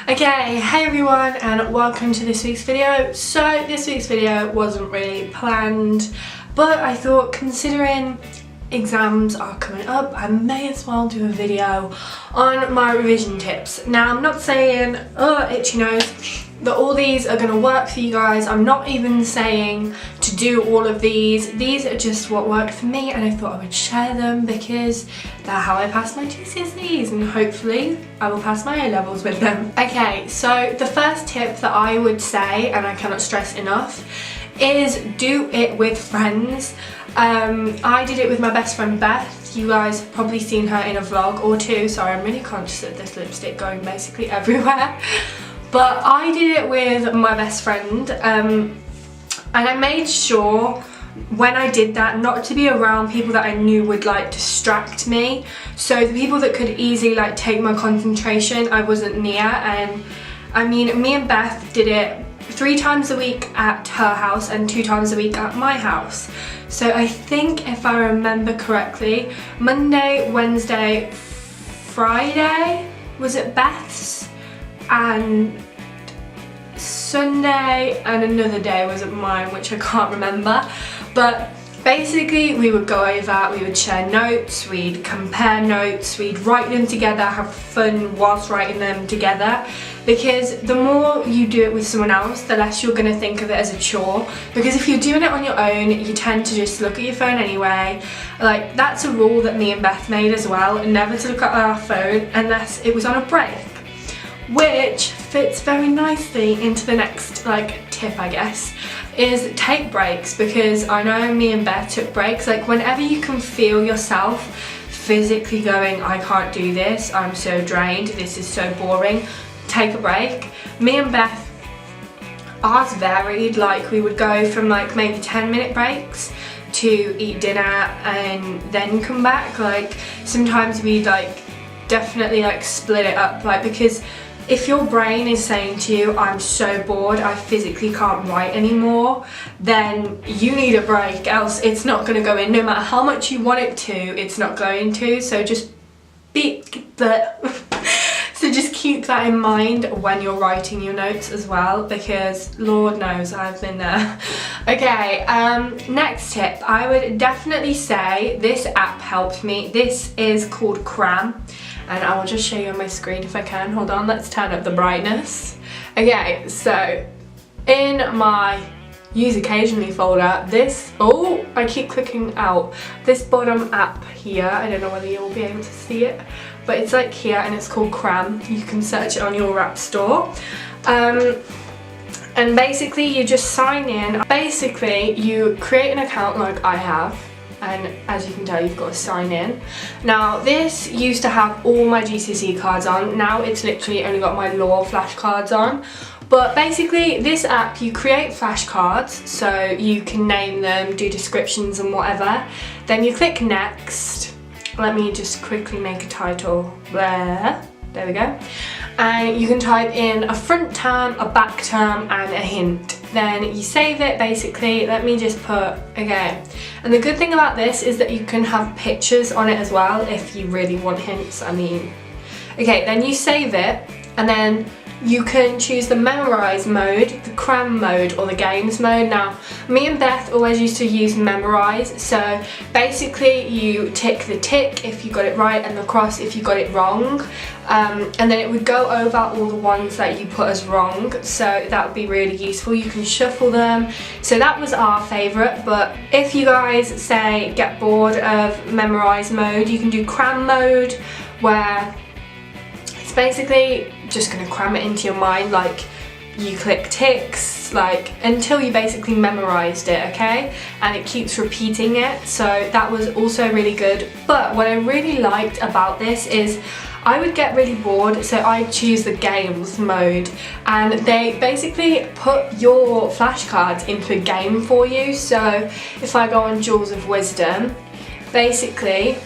Okay, hey everyone and welcome to this week's video. So this week's video wasn't really planned, but I thought considering exams are coming up, I may as well do a video on my revision tips. Now I'm not saying, oh itchy nose, that all these are going to work for you guys. I'm not even saying to do all of these. These are just what worked for me and I thought I would share them because they're how I passed my GCSEs and hopefully I will pass my A-levels with them. Okay, so the first tip that I would say, and I cannot stress enough, is do it with friends. I did it with my best friend Beth. You guys have probably seen her in a vlog or two. Sorry, I'm really conscious of this lipstick going basically everywhere. But I did it with my best friend and I made sure when I did that not to be around people that I knew would like distract me. So the people that could easily like take my concentration, I wasn't near. And I mean, me and Beth did it 3 times a week at her house and 2 times a week at my house. So I think if I remember correctly, Monday, Wednesday, Friday was at Beth's, and Sunday and another day was at mine, which I can't remember. But basically we would go over, we would share notes, we'd compare notes, we'd write them together, have fun whilst writing them together. Because the more you do it with someone else, the less you're going to think of it as a chore. Because if you're doing it on your own, you tend to just look at your phone anyway. Like, that's a rule that me and Beth made as well, never to look at our phone unless it was on a break. Which fits very nicely into the next tip, I guess, is take breaks. Because I know me and Beth took breaks. Like, whenever you can feel yourself physically going, I can't do this, I'm so drained, this is so boring, take a break. Me and Beth, ours varied. Like, we would go from like maybe 10-minute breaks to eat dinner and then come back. Like, sometimes we'd definitely split it up, because if your brain is saying to you, I'm so bored, I physically can't write anymore, then you need a break, else it's not going to go in. No matter how much you want it to, it's not going to. So just keep that in mind when you're writing your notes as well, because Lord knows I've been there. Okay, next tip, I would definitely say this app helped me. This is called Cram. And I will just show you on my screen if I can. Hold on, let's turn up the brightness. Okay, so in my use occasionally folder, I keep clicking out. This bottom app here, I don't know whether you'll be able to see it, but it's here and it's called Cram. You can search it on your app store. And basically you just sign in. Basically you create an account like I have. And as you can tell, you've got to sign in. Now, this used to have all my GCSE cards on. Now it's literally only got my law flashcards on. But basically, this app, you create flashcards, so you can name them, do descriptions and whatever. Then you click next. Let me just quickly make a title there. There we go. And you can type in a front term, a back term, and a hint. Then you save it, basically. Let me just put, okay. And the good thing about this is that you can have pictures on it as well if you really want hints, I mean. Okay, then you save it, and then you can choose the memorize mode, the cram mode, or the games mode. Now, me and Beth always used to use memorize, so basically you tick the tick if you got it right and the cross if you got it wrong, and then it would go over all the ones that you put as wrong, so that would be really useful. You can shuffle them. So that was our favourite, but if you guys say get bored of memorize mode, you can do cram mode, where it's basically just going to cram it into your mind. Like, you click ticks until you basically memorized it, okay? And it keeps repeating it, so that was also really good. But what I really liked about this is I would get really bored, so I'd choose the games mode, and they basically put your flashcards into a game for you. So if I go on Jewels of Wisdom, basically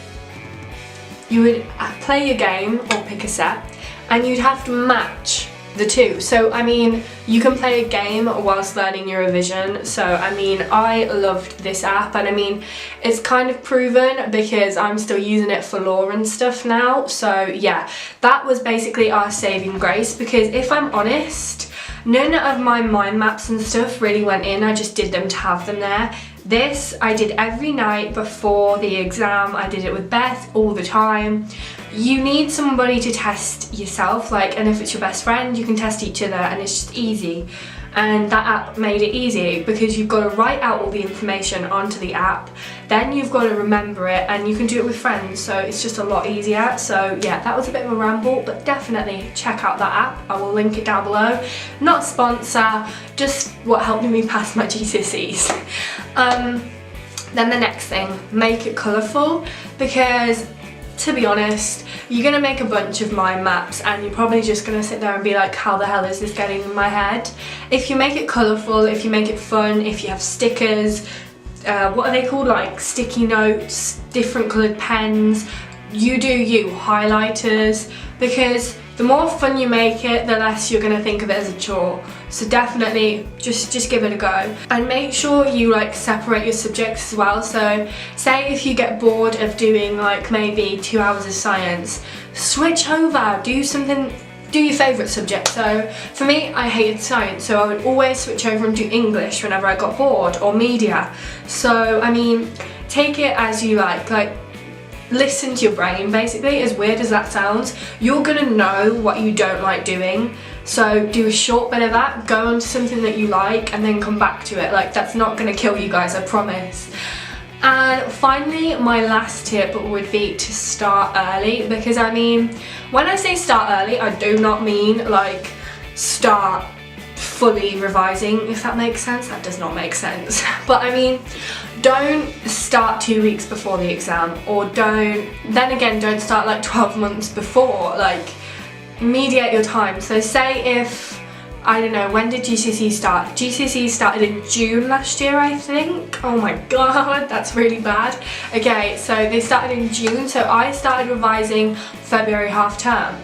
you would play your game or pick a set, and you'd have to match the two. So I mean, you can play a game whilst learning your revision. So I mean, I loved this app, and I mean, it's kind of proven because I'm still using it for law and stuff now. So yeah, that was basically our saving grace, because if I'm honest, none of my mind maps and stuff really went in. I just did them to have them there. This I did every night before the exam. I did it with Beth all the time. You need somebody to test yourself, like, and if it's your best friend, you can test each other, and it's just easy. And that app made it easy because you've got to write out all the information onto the app, then you've got to remember it, and you can do it with friends, so it's just a lot easier. So yeah, that was a bit of a ramble, but definitely check out that app. I will link it down below. Not a sponsor, just what helped me pass my GCSEs. Then the next thing, make it colourful, because to be honest, you're going to make a bunch of mind maps and you're probably just going to sit there and be like, how the hell is this getting in my head? If you make it colourful, if you make it fun, if you have stickers, what are they called, like sticky notes, different coloured pens, you do you, highlighters, because the more fun you make it, the less you're going to think of it as a chore. So definitely just give it a go, and make sure you like separate your subjects as well. So say if you get bored of doing like maybe 2 hours of science, switch over, do something, do your favourite subject. So for me, I hated science, so I would always switch over and do English whenever I got bored, or media. So I mean, take it as you like listen to your brain basically, as weird as that sounds. You're gonna know what you don't like doing, so do a short bit of that, go on to something that you like, and then come back to it. Like, that's not gonna kill you guys, I promise. And finally, my last tip would be to start early, because I mean, when I say start early, I do not mean like start fully revising, if that makes sense. That does not make sense. But I mean, don't start 2 weeks before the exam, or don't start like 12 months before. Like, mediate your time. So say if, I don't know, when did GCSE start? GCSE started in June last year, I think. Oh my god, that's really bad. Okay, so they started in June, so I started revising February half term.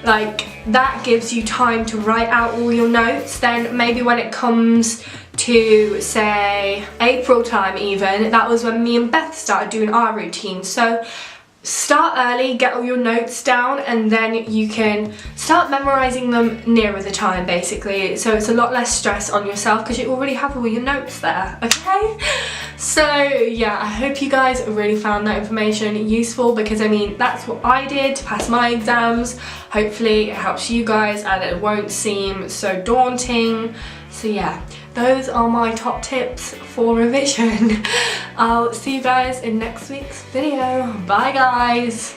Like, that gives you time to write out all your notes. Then maybe when it comes to, say, April time even, that was when me and Beth started doing our routine. So start early, get all your notes down, and then you can start memorising them nearer the time basically. So it's a lot less stress on yourself because you already have all your notes there, okay? So yeah, I hope you guys really found that information useful, because I mean, that's what I did to pass my exams. Hopefully it helps you guys and it won't seem so daunting. So yeah, those are my top tips for revision. I'll see you guys in next week's video. Bye guys!